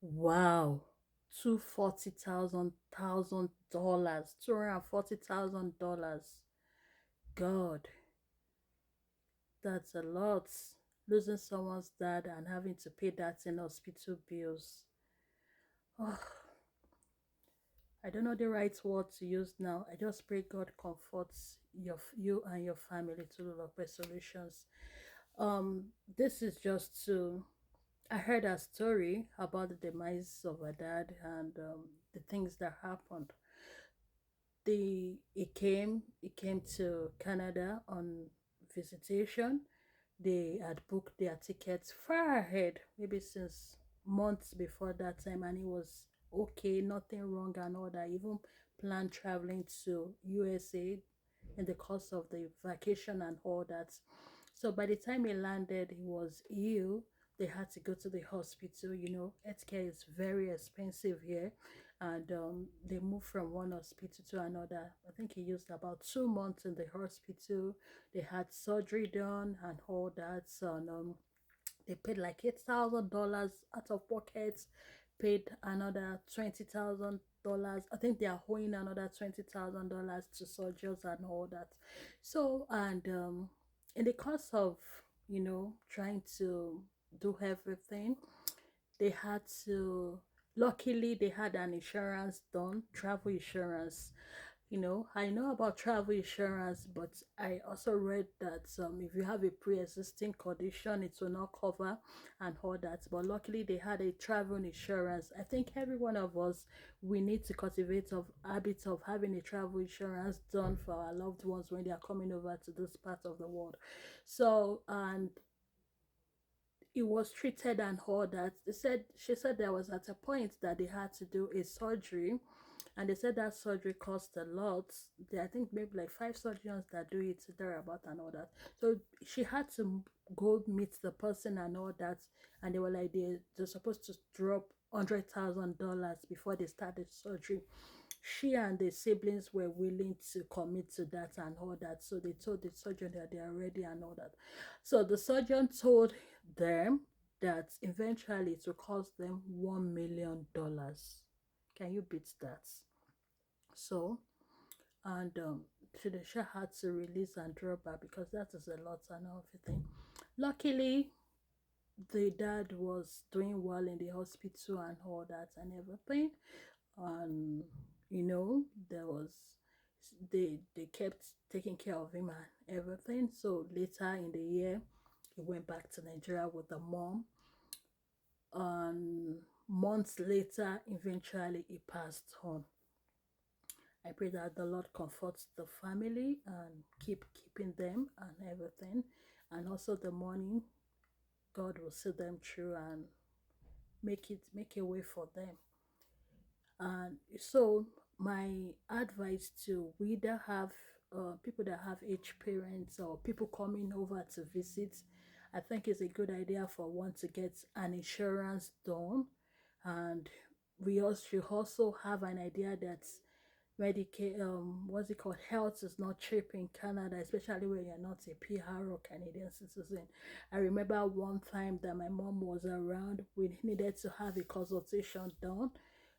Wow. $240,000. $240,000. God, that's a lot. Losing someone's dad and having to pay that in hospital bills. Oh, I don't know the right word to use now. I just pray God comforts you and your family to look for solutions. This is just to I heard a story about the demise of her dad and the things that happened. He came to Canada on visitation. They had booked their tickets far ahead, maybe since months before that time, and it was okay, nothing wrong and all that. Even planned traveling to USA in the course of the vacation and all that. So by the time he landed, he was ill. They had to go to the hospital. Healthcare is very expensive here, and they moved from one hospital to another. I think he used about 2 months in the hospital. They had surgery done and all that. So they paid like $8,000 out of pockets, paid another $20,000. I think they are owing another $20,000 to surgeons and all that. So, and in the course of trying to do everything, they had to luckily they had an insurance done, travel insurance. I know about travel insurance, but I also read that if you have a pre-existing condition, it will not cover and all that. But luckily they had a travel insurance. I think every one of us, we need to cultivate of habits of having a travel insurance done for our loved ones when they are coming over to this part of the world. So, and it was treated and all that. She said there was at a point that they had to do a surgery, and they said that surgery cost a lot. I think maybe like five surgeons that do it thereabout and all that. So she had to go meet the person and all that, and they were like they're supposed to drop $100,000 before they started surgery. She and the siblings were willing to commit to that and all that. So they told the surgeon that they are ready and all that. So the surgeon told them that eventually it will cost them $1 million. Can you beat that? So, and Shadisha had to release and drop her because that is a lot and everything. Luckily, the dad was doing well in the hospital and all that and everything. And there was they kept taking care of him and everything. So later in the year, he went back to Nigeria with the mom. And months later, eventually he passed on. I pray that the Lord comforts the family and keeping them and everything. And also the morning, God will see them through and make a way for them. And so my advice to we that have people that have aged parents or people coming over to visit, I think it's a good idea for one to get an insurance done. And we also should also have an idea that Medicaid, what's it called? Health is not cheap in Canada, especially when you're not a PR or Canadian citizen. I remember one time that my mom was around, we needed to have a consultation done,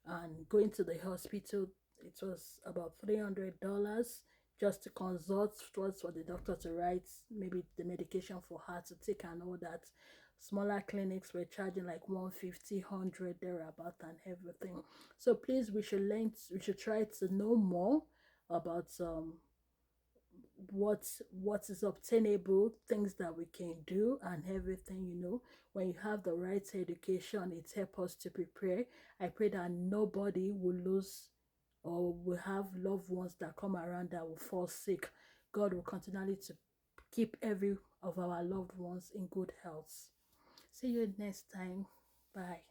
and going to the hospital, it was about $300 just to consult, was for the doctor to write maybe the medication for her to take and all that. Smaller clinics were charging like 150, 100 thereabout and everything. So please, we should try to know more about what is obtainable, things that we can do and everything. When you have the right education, it helps us to prepare. I pray that nobody will lose or will have loved ones that come around that will fall sick. God will continually to keep every of our loved ones in good health. See you next time. Bye.